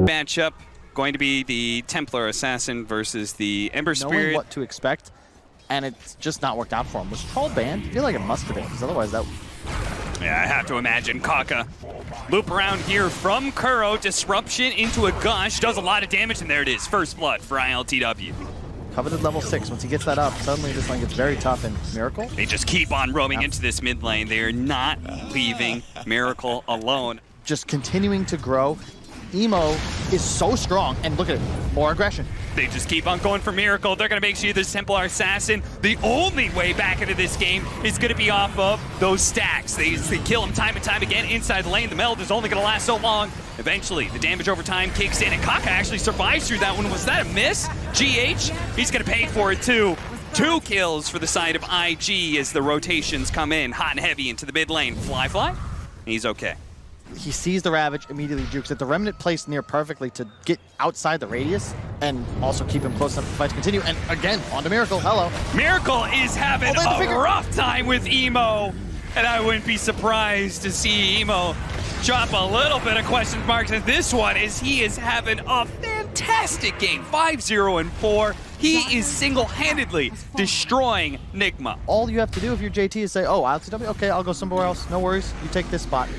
Matchup going to be the Templar Assassin versus the Ember Spirit. Knowing what to expect, and it's just not worked out for him. Was Troll banned? I feel like it must have been, because otherwise that... Yeah, I have to imagine Kaka. Loop around here from Kuro, disruption into a gush, does a lot of damage, and there it is, first blood for ILTW. Coveted level 6. Once he gets that up, suddenly this lane gets very tough, and Miracle? They just keep on roaming into this mid lane. They are not leaving Miracle alone. Just continuing to grow. Emo is so strong, and look at it, more aggression. They just keep on going for Miracle. They're going to make sure this Templar Assassin, the only way back into this game is going to be off of those stacks. They kill him time and time again inside the lane. The meld is only going to last so long. Eventually, the damage over time kicks in, and Kaka actually survives through that one. Was that a miss? GH, he's going to pay for it too. 2 kills for the side of IG as the rotations come in hot and heavy into the mid lane. Fly, he's okay. He sees the Ravage, immediately jukes it. The Remnant placed near perfectly to get outside the radius and also keep him close enough for the fight to continue. And again, on to Miracle. Hello. Miracle is having a rough time with Emo, and I wouldn't be surprised to see Emo drop a little bit of question marks in this one, as he is having a fantastic game. 5-0-4. He is single-handedly destroying NIGMA. All you have to do if you're JT is say, oh, ILTW, okay, I'll go somewhere else. No worries. You take this spot.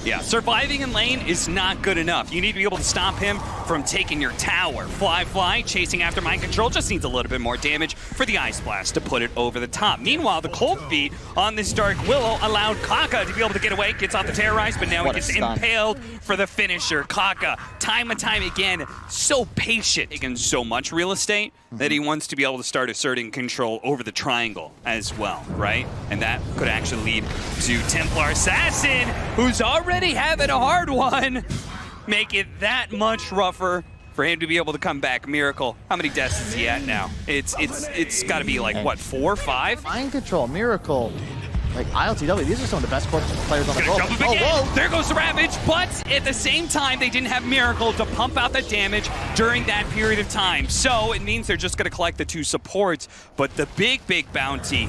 Yeah, surviving in lane is not good enough. You need to be able to stop him from taking your tower. Fly, chasing after mind control, just needs a little bit more damage for the Ice Blast to put it over the top. Meanwhile, the Cold Feet on this Dark Willow allowed Kaka to be able to get away, gets off the Terrorize, but now he gets impaled for the finisher. Kaka, time and time again, so patient, taking so much real estate that he wants to be able to start asserting control over the triangle as well, right? And that could actually lead to Templar Assassin, who's already having a hard one, make it that much rougher for him to be able to come back. Miracle, how many deaths is he at now? It's got to be like, what, 4 or 5? Mind Control, Miracle, like ILTW, these are some of the best players on the world. Oh, there goes the Ravage, but at the same time, they didn't have Miracle to pump out the damage during that period of time. So it means they're just going to collect the 2 supports, but the big bounty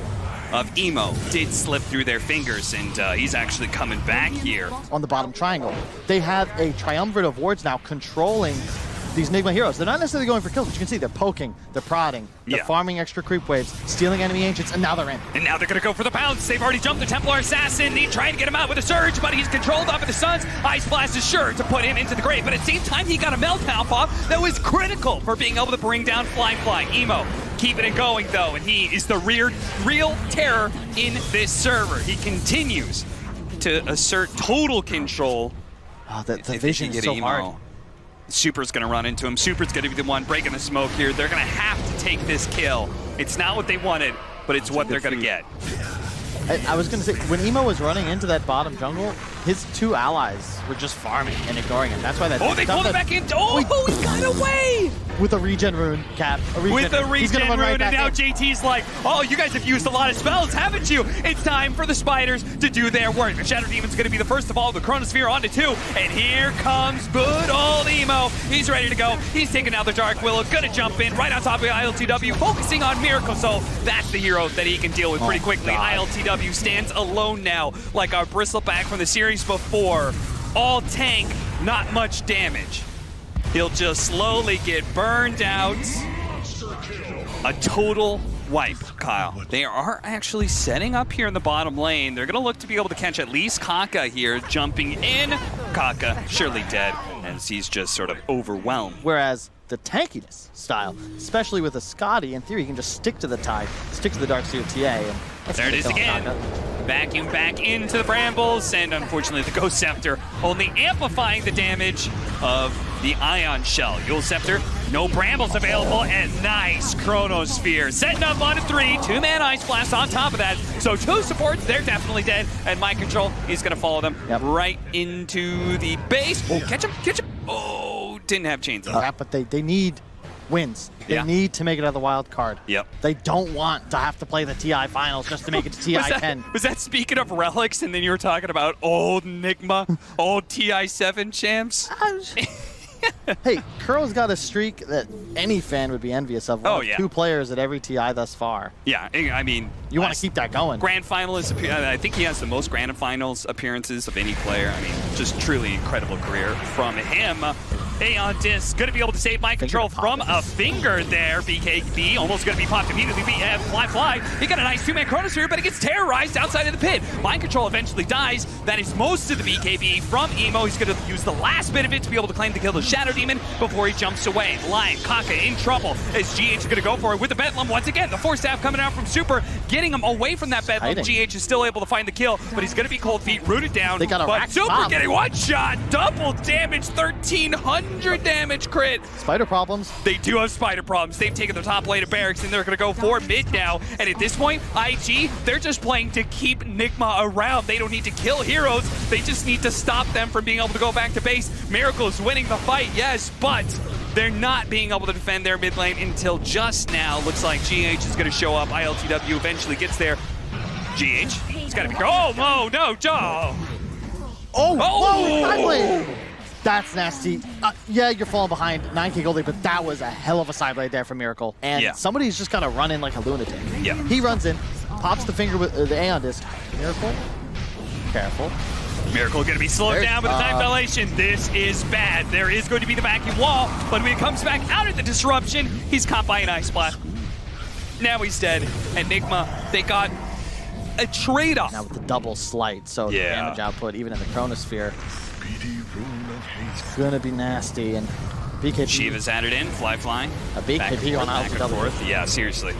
of Emo did slip through their fingers, and he's actually coming back here. On the bottom triangle, they have a triumvirate of wards now controlling these NIGMA heroes. They're not necessarily going for kills, but you can see they're poking, they're prodding, they're farming extra creep waves, stealing enemy ancients, and now they're in. And now they're going to go for the pounce. They've already jumped the Templar Assassin. They try to get him out with a surge, but he's controlled off of the Suns. Ice Blast is sure to put him into the grave, but at the same time, he got a melt half off that was critical for being able to bring down Fly. Emo keeping it going, though, and he is the real terror in this server. He continues to assert total control. Oh, the vision is so hard. Super's going to run into him. Super's going to be the one breaking the smoke here. They're going to have to take this kill. It's not what they wanted, but it's what they're going to get. I was going to say, when Emo was running into that bottom jungle, his 2 allies were just farming and ignoring him. That's why that... Oh, they pulled it back in. Oh, he got away! With a regen rune, Cap. With the regen rune, and now JT's like, oh, you guys have used a lot of spells, haven't you? It's time for the spiders to do their work. The Shadow Demon's going to be the first of all, the Chronosphere onto 2, and here comes good old Emo. He's ready to go. He's taking out the Dark Willow, gonna jump in right on top of ILTW, focusing on Miracle, so that's the hero that he can deal with pretty quickly. ILTW stands alone now, like our Bristleback from the series before. All tank, not much damage. He'll just slowly get burned out. A total wipe, Kyle. They are actually setting up here in the bottom lane. They're going to look to be able to catch at least Kaka here, jumping in. Kaka surely dead, as he's just sort of overwhelmed. Whereas the tankiness style, especially with a Scotty, in theory, you can just stick to the tide, stick to the Darkseer TA. And there it is again. Vacuum back into the Brambles, and unfortunately the Ghost Scepter only amplifying the damage of the Ion Shell. Yule Scepter, no Brambles available, and nice Chronosphere. Setting up on a 3, 2-man Ice Blast on top of that. So 2 supports, they're definitely dead, and Mind Control is going to follow them right into the base. Oh, catch him. Oh, didn't have chains. But they need wins. They need to make it out of the wild card. They don't want to have to play the TI finals just to make it to TI 10. Was that speaking of relics, and then you were talking about old NIGMA, old TI 7 champs? Hey, Curl's got a streak that any fan would be envious of. Oh, yeah. 2 players at every TI thus far. Yeah, I mean... You want to keep that going. Grand finalist, I think he has the most grand finals appearances of any player. I mean, just truly incredible career from him. Aeon Disc going to be able to save mind control from a finger there. BKB almost going to be popped immediately. Fly. He got a nice 2-man Chronosphere, but he gets terrorized outside of the pit. Mind control eventually dies. That is most of the BKB from Emo. He's going to use the last bit of it to be able to claim to kill the Shadow Demon before he jumps away. Lion, Kaka in trouble as GH is going to go for it with the Bedlam once again. The Force Staff coming out from Super, getting him away from that Bedlam. GH is still able to find the kill, but he's going to be cold feet, rooted down. They got a but Super getting one shot, double damage, 1,300 damage crit. Spider problems. They do have spider problems. They've taken the top lane of Barracks, and they're going to go for mid now. And at this point, IG, they're just playing to keep NIGMA around. They don't need to kill heroes. They just need to stop them from being able to go back to base. Miracle is winning the fight, yes, but they're not being able to defend their mid lane until just now. Looks like GH is going to show up. ILTW eventually gets there. GH, he's got to be... Oh, no, Joe. Oh! That's nasty. Yeah, you're falling behind 9K Goldie, but that was a hell of a side blade there from Miracle. And somebody's just got to run in like a lunatic. Yeah. He runs in, pops the finger with the Aeon Disc. Miracle, careful. Miracle going to be slowed down with the time dilation. This is bad. There is going to be the vacuum wall, but when he comes back out of the disruption, he's caught by an Ice Blast. Now he's dead. And NIGMA, they got a trade-off. Now with the double slight, so the damage output, even in the Chronosphere, it's gonna be nasty. And BKB. Shiva's added in, fly. A BKB on ILTW. Yeah, seriously.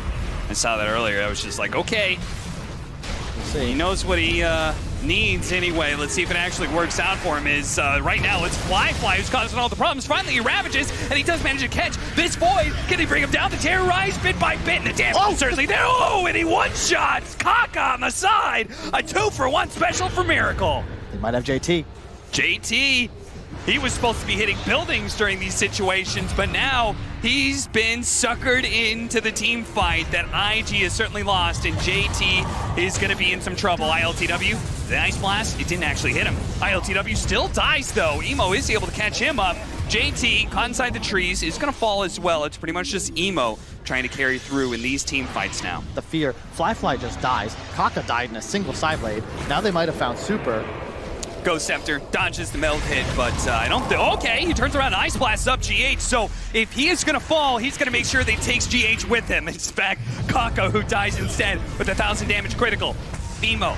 I saw that earlier. I was just like, okay. We'll see. He knows what he needs anyway. Let's see if it actually works out for him. Is right now it's Fly who's causing all the problems. Finally he ravages, and he does manage to catch this Void. Can he bring him down to terrorize bit by bit? And the damage is certainly there. Oh, and he one-shots Kaka on the side. A 2-for-1 special for Miracle. They might have JT. JT, he was supposed to be hitting buildings during these situations, but now he's been suckered into the team fight that IG has certainly lost, and JT is going to be in some trouble. ILTW, the Ice Blast, it didn't actually hit him. ILTW still dies, though. Emo is able to catch him up. JT, caught inside the trees, is going to fall as well. It's pretty much just Emo trying to carry through in these team fights now. The fear. Fly just dies. Kaka died in a single side blade. Now they might have found Super. Ghost Scepter dodges the meld hit, but I don't think... Okay, he turns around and Ice Blasts up GH, so if he is going to fall, he's going to make sure that he takes GH with him. It's back Kaka, who dies instead with 1,000 damage critical. Emo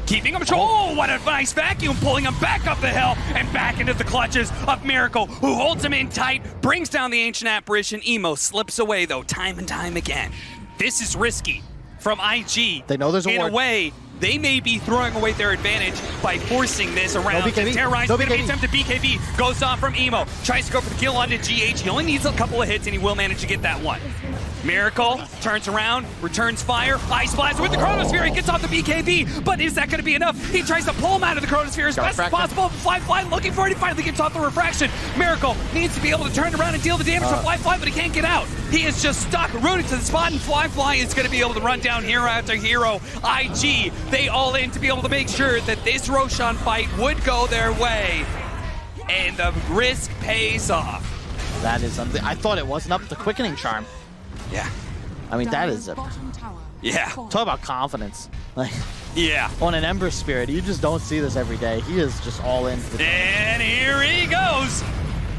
keeping him control. Oh, what a nice vacuum, pulling him back up the hill and back into the clutches of Miracle, who holds him in tight, brings down the Ancient Apparition. Emo slips away, though, time and time again. This is risky from IG. They know there's a in ward. A way, they may be throwing away their advantage by forcing this around. No BKB. Terrorize, No going to be BKB. attempted BKB, goes off from Emo, tries to go for the kill onto GH. He only needs a couple of hits and he will manage to get that one. Miracle turns around, returns fire, Ice Blast with the Chronosphere. He gets off the BKB, but is that going to be enough? He tries to pull him out of the Chronosphere as best as possible. Fly looking for it. He finally gets off the refraction. Miracle needs to be able to turn around and deal the damage to Fly, but he can't get out. He is just stuck, rooted to the spot, and Fly is going to be able to run down hero after hero. IG, they all in to be able to make sure that this Roshan fight would go their way. And the risk pays off. That is something. I thought it wasn't up to the quickening charm. Yeah. I mean, that is a... Yeah. Talk about confidence. Like, yeah. On an Ember Spirit, you just don't see this every day. He is just all in. And here he goes.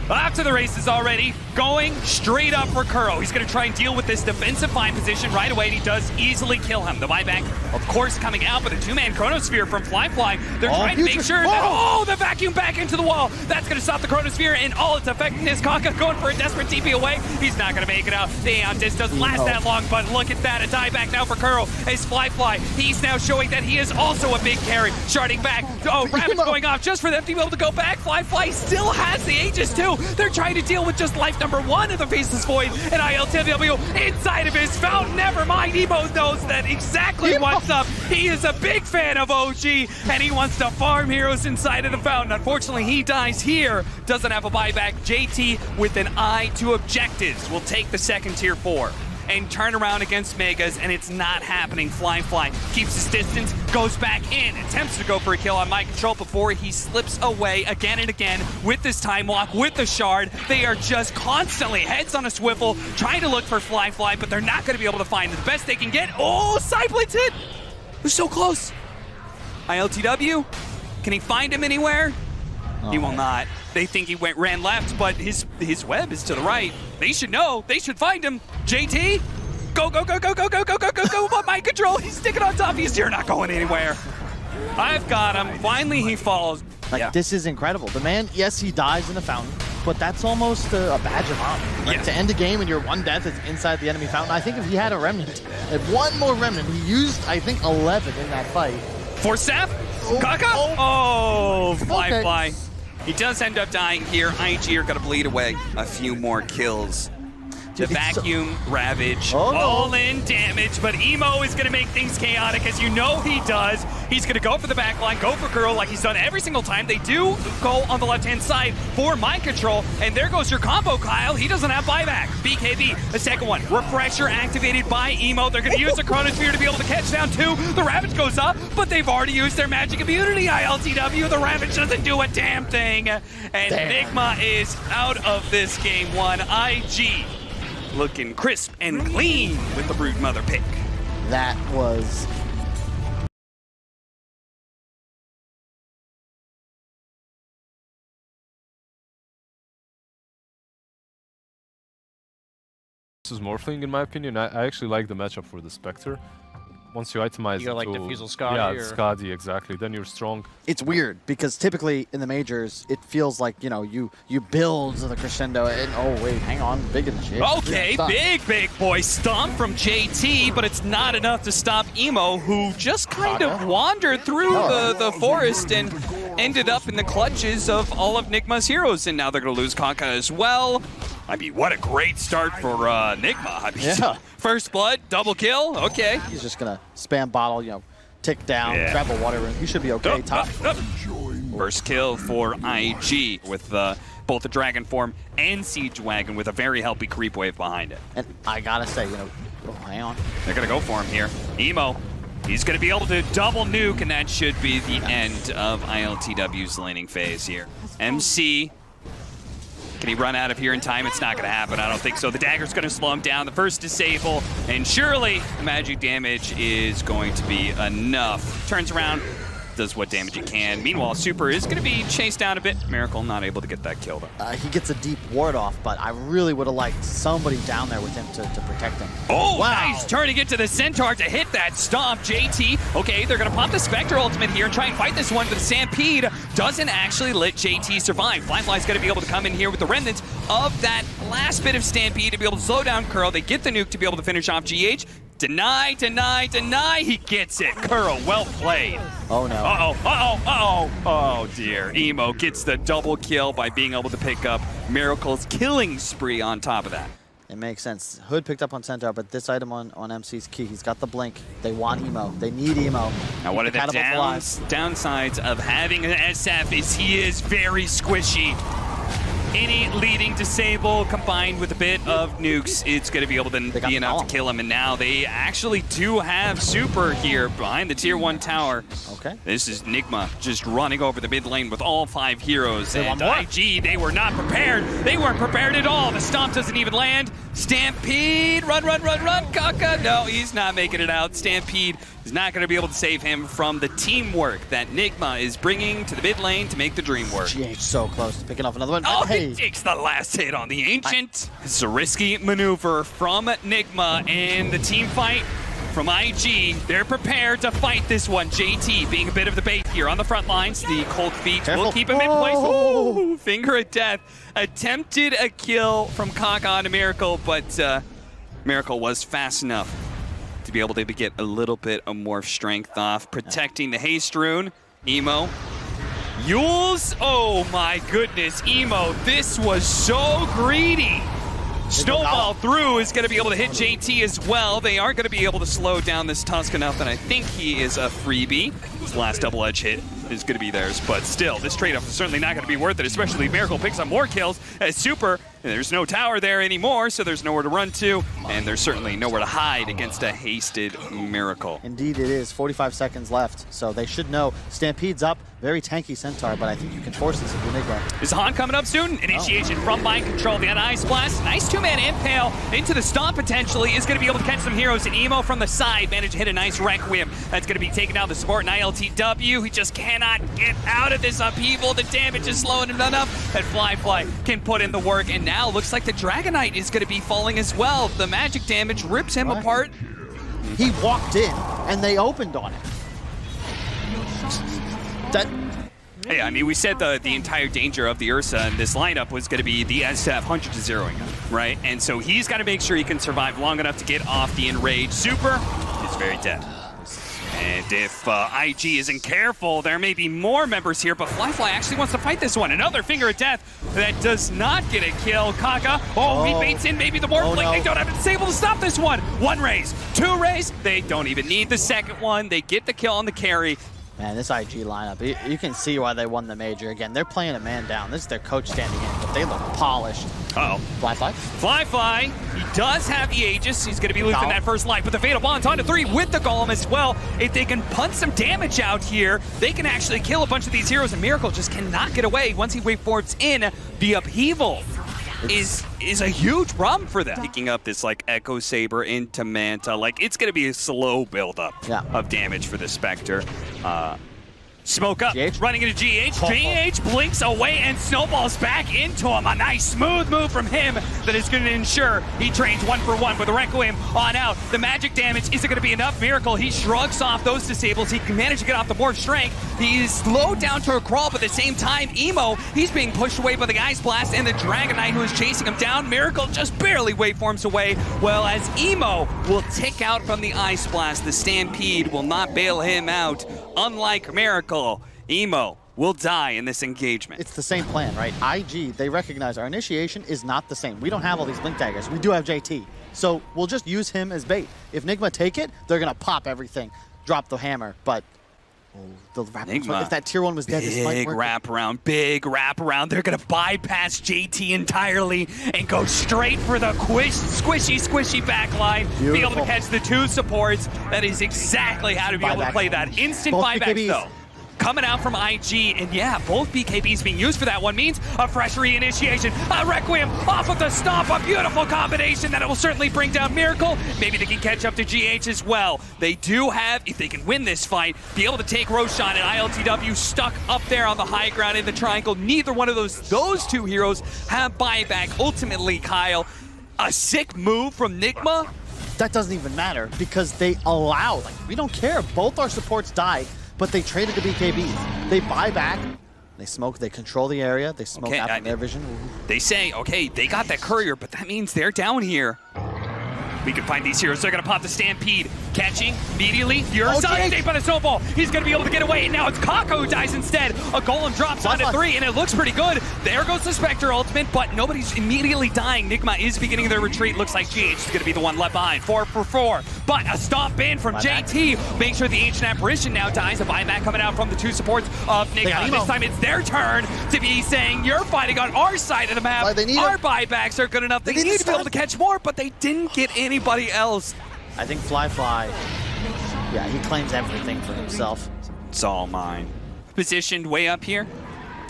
Off to the races already, going straight up for Kuro. He's going to try and deal with this defensive fine position right away, and he does easily kill him. The buyback, of course, coming out with a 2-man Chronosphere from Fly. They're trying to make sure that, the vacuum back into the wall. That's going to stop the Chronosphere and all its effectiveness. Kaka going for a desperate TP away. He's not going to make it out. The Aeon Disc doesn't last that long, but look at that. A dieback now for Kuro as Fly. He's now showing that he is also a big carry. Sharding back. Oh, Ravage going off just for them to be able to go back. Fly still has the Aegis too. They're trying to deal with just life number 1 of the Faceless Void, and ILTW inside of his fountain. Never mind, Emo knows that exactly what's up. He is a big fan of OG, and he wants to farm heroes inside of the fountain. Unfortunately, he dies here. Doesn't have a buyback. JT with an eye to objectives will take the second tier 4. and turn around against Megas, and it's not happening. Fly keeps his distance, goes back in, attempts to go for a kill on Mind Control before he slips away again and again with this time walk, with the shard. They are just constantly heads on a swivel, trying to look for Fly, but they're not going to be able to find the best they can get. Oh, Sideblades hit! They're so close. ILTW, can he find him anywhere? He will not. They think he ran left, but his web is to the right. They should know. They should find him. JT, go. But Mind Control, he's sticking on top. You're not going anywhere. I've got him. Finally, he falls. This is incredible. The man, yes, he dies in the fountain, but that's almost a badge of honor. Right? To end a game and your one death is inside the enemy fountain. I think if he had a remnant, if one more remnant, he used, I think, 11 in that fight. For Sap? Kaka? Fly. He does end up dying here. IG are going to bleed away a few more kills. The vacuum, Ravage, all in damage, but Emo is going to make things chaotic, as you know he does. He's going to go for the backline, go for Curl like he's done every single time. They do go on the left-hand side for Mind Control, and there goes your combo, Kyle. He doesn't have buyback. BKB, the second one. Refresher activated by Emo. They're going to use the Chronosphere to be able to catch down two. The Ravage goes up, but they've already used their magic immunity, ILTW. The Ravage doesn't do a damn thing, and NIGMA is out of this game one. IG looking crisp and clean with the Brood Mother pick. That was... This is Morphling in my opinion. I actually like the matchup for the Spectre. Once you itemize You're like Diffusal Skadi? Yeah, or... Skadi, exactly. Then you're strong. It's weird because typically in the majors, it feels like, you know, you build to the crescendo and, oh, wait, hang on, big in the shit. Okay, big boy stomp from JT, but it's not enough to stop Emo, who just kind of wandered through the forest and ended up in the clutches of all of NIGMA's heroes, and now they're going to lose Kaka as well. I mean, what a great start for NIGMA. I mean, first blood, double kill, okay. He's just going to spam bottle, you know, tick down, grab a water room. He should be okay. First kill for IG with both the Dragon Form and Siege Wagon with a very healthy creep wave behind it. And I got to say, you know, hang on. They're going to go for him here. Emo, he's going to be able to double nuke, and that should be the end of ILTW's laning phase here. MC, can he run out of here in time? It's not going to happen. I don't think so. The dagger's going to slow him down. The first disable, and surely the magic damage is going to be enough. Turns around, does what damage he can. Meanwhile, Super is going to be chased down a bit. Miracle not able to get that kill, though. He gets a deep ward off, but I really would have liked somebody down there with him to protect him. Oh, wow. Nice turning it to the Centaur to hit that stomp. JT, okay, they're going to pop the Spectre ultimate here and try and fight this one, but the Stampede doesn't actually let JT survive. Fly's going to be able to come in here with the remnants of that last bit of Stampede to be able to slow down Curl. They get the nuke to be able to finish off GH. Deny. He gets it. Curl, well played. Oh, no. Oh, dear. Emo gets the double kill by being able to pick up Miracle's killing spree on top of that. It makes sense. Hood picked up on Centaur, but this item on MC's key. He's got the blink. They want Emo. They need Emo. Now, one of the downsides of having an SF is he is very squishy. Any leading disable combined with a bit of nukes, it's going to be able to be enough to kill him. And now they actually do have Super here behind the tier 1 tower. Okay. This is NIGMA just running over the mid lane with all 5 heroes. And IG, they were not prepared. They weren't prepared at all. The stomp doesn't even land. Stampede, run. Kaka, no, he's not making it out. Stampede is not going to be able to save him from the teamwork that NIGMA is bringing to the mid lane to make the dream work. GH so close to picking off another one. Oh, he takes the last hit on the Ancient. It's a risky maneuver from NIGMA, and the team fight from IG. They're prepared to fight this one. JT being a bit of the bait here on the front lines. The cold feet will keep him in place. Oh, finger of death. Attempted a kill from Kaka on a Miracle, but Miracle was fast enough to be able to get a little bit of more strength off, protecting the haste rune. Emo. Yules, oh my goodness, Emo, this was so greedy. Snowball through is going to be able to hit JT as well. They aren't going to be able to slow down this Tusk enough, and I think he is a freebie. His last double edge hit is going to be theirs, but still, this trade-off is certainly not going to be worth it, especially if Miracle picks up more kills, as Super there's no tower there anymore, so there's nowhere to run to, and there's certainly nowhere to hide against a hasted Miracle. Indeed it is. 45 seconds left, so they should know. Stampede's up. Very tanky Centaur, but I think you can force this if you're NIGMA. Is Han coming up soon? Initiation from Mind Control. The Ice Blast. Nice two-man impale into the stomp potentially. Is going to be able to catch some heroes. And Emo from the side managed to hit a nice Requiem. That's going to be taking down the support in ILTW. He just cannot get out of this upheaval. The damage is slowing him enough that Fly can put in the work. And now looks like the Dragonite is going to be falling as well. The magic damage rips him apart. He walked in and they opened on him. Hey, I mean, we said the entire danger of the Ursa in this lineup was going to be the SF 100 to 0ing him, right? And so he's got to make sure he can survive long enough to get off the Enrage. Super is very dead. And if IG isn't careful, there may be more members here, but Fly actually wants to fight this one. Another Finger of Death that does not get a kill. Kaka, he baits in maybe the Morph Blink. They don't have a disable to stop this one. One raise, two raise. They don't even need the second one. They get the kill on the carry. Man, this IG lineup, you can see why they won the major. Again, they're playing a man down. This is their coach standing in, but they look polished. Uh-oh. Fly, he does have the Aegis. He's going to be losing that first life, but the Fatal Bond's on to 3 with the Golem as well. If they can punch some damage out here, they can actually kill a bunch of these heroes, and Miracle just cannot get away once he waveforms in. The upheaval is a huge problem for them. Picking up this like Echo Saber into Manta, like it's going to be a slow build-up of damage for the Spectre. Smoke up, running into GH. GH blinks away and snowballs back into him. A nice smooth move from him that is going to ensure he trains 1 for 1 with a Requiem on out. The magic damage isn't going to be enough. Miracle, he shrugs off those disables. He can manage to get off the Morph Strength. He is slowed down to a crawl, but at the same time, Emo, he's being pushed away by the Ice Blast and the Dragonite who is chasing him down. Miracle just barely waveforms away, well as Emo will tick out from the Ice Blast. The Stampede will not bail him out. Unlike Miracle, Emo will die in this engagement. It's the same plan, right? IG, they recognize our initiation is not the same. We don't have all these Blink Daggers. We do have JT. So we'll just use him as bait. If NIGMA take it, they're going to pop everything, drop the hammer. But the NIGMA, if that tier 1 was dead, this might work. Big wraparound. They're going to bypass JT entirely and go straight for the squishy backline. Be able to catch the 2 supports. That is exactly how to be able to play that. Instant buyback, though. Coming out from IG, and yeah, both BKBs being used for that one means a fresh reinitiation. A Requiem off of the stomp, a beautiful combination that it will certainly bring down Miracle. Maybe they can catch up to GH as well. They do have, if they can win this fight, be able to take Roshan and ILTW stuck up there on the high ground in the triangle. Neither one of those 2 heroes have buyback. Ultimately, Kyle, a sick move from NIGMA. That doesn't even matter because they allow, we don't care. Both our supports died, but they traded the BKBs. They buy back, they smoke, they control the area, they smoke out from their vision. They say, okay, they got that courier, but that means they're down here. We can find these heroes. They're going to pop the Stampede. Catching immediately. Furiosa saved by the snowball. He's going to be able to get away. And now it's Kako who dies instead. A Golem drops onto 3, and it looks pretty good. There goes the Spectre ultimate, but nobody's immediately dying. NIGMA is beginning their retreat. Looks like GH is going to be the one left behind. 4 for 4. But a stomp in from JT. Make sure the Ancient Apparition now dies. A buyback coming out from the 2 supports of NIGMA. This time it's their turn to be saying, you're fighting on our side of the map. Our buybacks are good enough. They need to be able to catch more, but they didn't get anybody else. I think Fly, yeah, he claims everything for himself. It's all mine. Positioned way up here.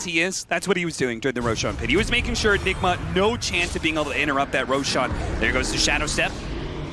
He is. That's what he was doing during the Roshan pit. He was making sure NIGMA no chance of being able to interrupt that Roshan. There goes the Shadow Step.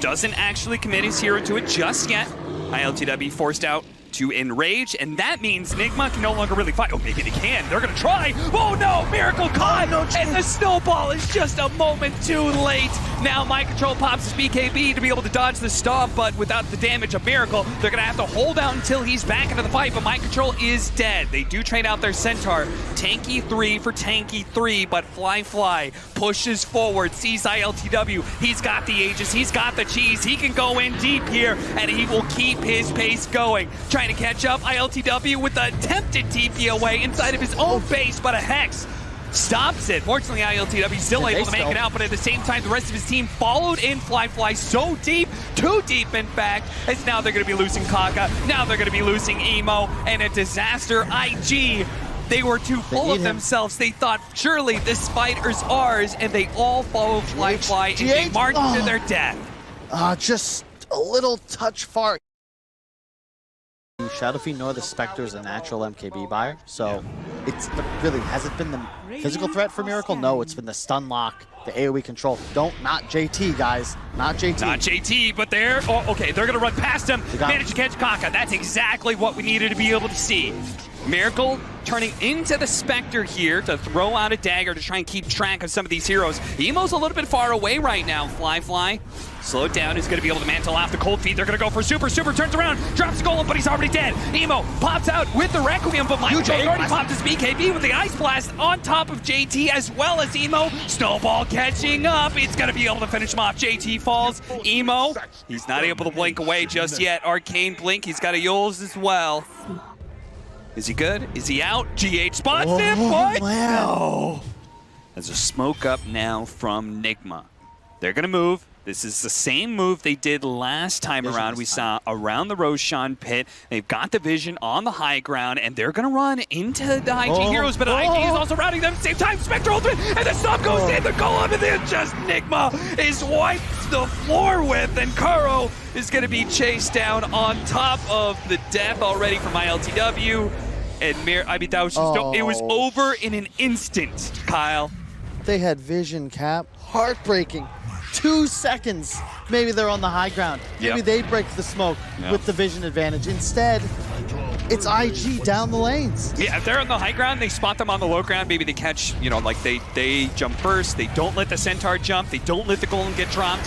Doesn't actually commit his hero to it just yet. ILTW forced out to Enrage, and that means NIGMA can no longer really fight. Oh, maybe they can. They're gonna try. Oh no, Miracle caught, and the snowball is just a moment too late. Now Mind Control pops his BKB to be able to dodge the stomp, but without the damage of Miracle, they're gonna have to hold out until he's back into the fight, but Mind Control is dead. They do trade out their Centaur. Tanky 3 for Tanky 3, but Fly pushes forward, sees ILTW. He's got the Aegis, he's got the cheese. He can go in deep here, and he will keep his pace going. Trying to catch up, ILTW with the attempted TP away inside of his own base, but a Hex stops it. Fortunately, ILTW still able to make it out, but at the same time, the rest of his team followed in Fly so deep, too deep in fact, as now they're going to be losing Kaka, now they're going to be losing Emo, and a disaster. IG, They were too full of themselves. They thought, surely this fight is ours, and they all follow Fly, and they march to their death. Just a little touch far. Shadowfiend nor the Spectre is a natural MKB buyer, so but really, has it been the physical threat for Miracle? No, it's been the stun lock, the AoE control. Not JT, guys. Not JT. Not JT, but they're gonna run past him. Manage to catch Kaka. That's exactly what we needed to be able to see. Miracle turning into the Spectre here to throw out a dagger to try and keep track of some of these heroes. Emo's a little bit far away right now. Fly. Slowed down, is going to be able to mantle off the cold feet. They're going to go for Super. Super turns around, drops the golem, but he's already dead. Emo pops out with the Requiem, but Mike already popped his BKB with the Ice Blast on top of JT as well as Emo. Snowball catching up. It's going to be able to finish him off. JT falls. Emo, he's not able to blink away just yet. Arcane Blink, he's got a Yules as well. Is he good? Is he out? GH spots him. What? Wow. No. There's a smoke up now from NIGMA. They're going to move. This is the same move they did last time around. We saw around the Roshan pit. They've got the vision on the high ground, and they're going to run into the IG heroes, but IG is also routing them at the same time. Spectre ultimate, and the stop goes in. The golem, and then just NIGMA is wiped the floor with, and Kuro is going to be chased down on top of the death already from ILTW. And that was just, it was over in an instant, Kyle. They had vision, Cap. Heartbreaking. 2 seconds. Maybe they're on the high ground. Maybe they break the smoke with the vision advantage. Instead, it's IG down the lanes. Yeah, if they're on the high ground, they spot them on the low ground. Maybe they catch, like they jump first. They don't let the Centaur jump. They don't let the golem get dropped.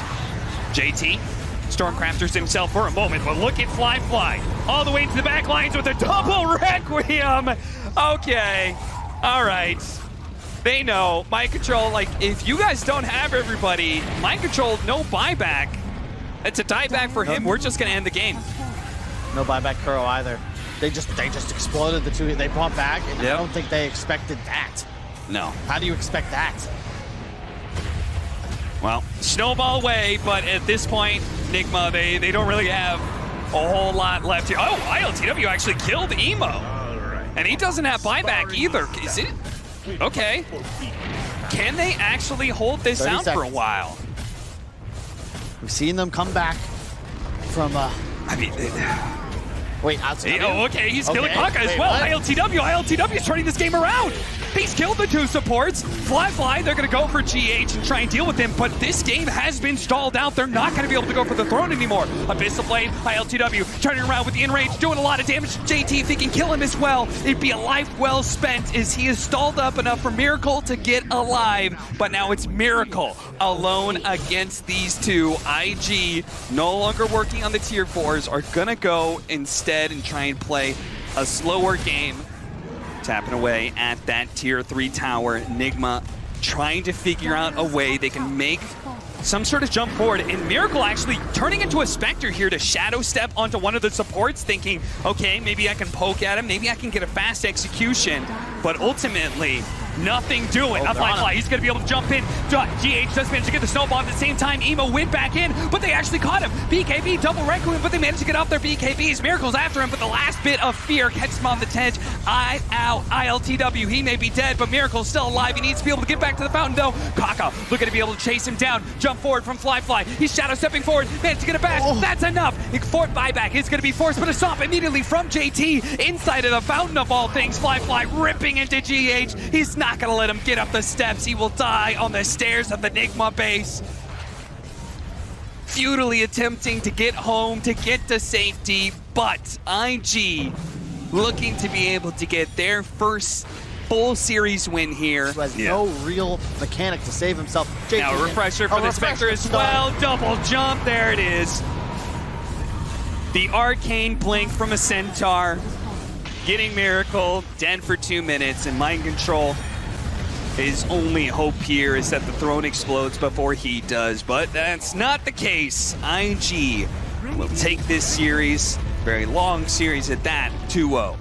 JT Stormcrafters himself for a moment, but look at Fly all the way to the back lines with a double Requiem. Okay, all right. They know Mind Control, if you guys don't have everybody, Mind Control, no buyback. It's a dieback for him. We're just gonna end the game. No buyback Kuro either. They just exploded the two. They brought back, and I don't think they expected that. No. How do you expect that? Well, snowball away, but at this point, NIGMA, they don't really have a whole lot left here. Oh, ILTW actually killed Emo. And he doesn't have buyback either. Is it? Okay. Can they actually hold this out for a while? We've seen them come back from wait, outside. Oh, okay, he's killing Kaka as well. ILTW is turning this game around. He's killed the two supports. Fly, they're going to go for GH and try and deal with him, but this game has been stalled out. They're not going to be able to go for the throne anymore. Abyssal Blade, ILTW turning around with the in-range, doing a lot of damage to JT, thinking kill him as well. It'd be a life well spent as he is stalled up enough for Miracle to get alive, but now it's Miracle alone against these two. IG, no longer working on the tier 4s, are going to go instead and try and play a slower game. Tapping away at that tier 3 tower. NIGMA trying to figure out a way they can make some sort of jump forward, and Miracle actually turning into a Spectre here to shadow step onto one of the supports, thinking, okay, maybe I can poke at him, maybe I can get a fast execution, but ultimately, nothing doing. Fly, he's going to be able to jump in. GH does manage to get the snowball at the same time. Emo went back in, but they actually caught him. BKB, double Requiem, but they managed to get off their BKBs. Miracle's after him, but the last bit of fear catches him on the edge. ILTW, he may be dead, but Miracle's still alive. He needs to be able to get back to the fountain, though. Kaka looking to be able to chase him down. Jump forward from Fly. He's shadow stepping forward. Managed to get a bash. That's enough. Fort buyback is going to be forced, but a stop immediately from JT inside of the fountain of all things. Fly ripping into GH. He's not going to let him get up the steps. He will die on the stairs of the NIGMA base. Futilely attempting to get home, to get to safety, but IG looking to be able to get their first full series win here. Who has no real mechanic to save himself. Now a refresher for the Spectre as well. Double jump, there it is. The arcane blink from a Centaur. Getting Miracle dead for 2 minutes, and Mind Control, his only hope here is that the throne explodes before he does, but that's not the case. IG will take this series, very long series at that, 2-0.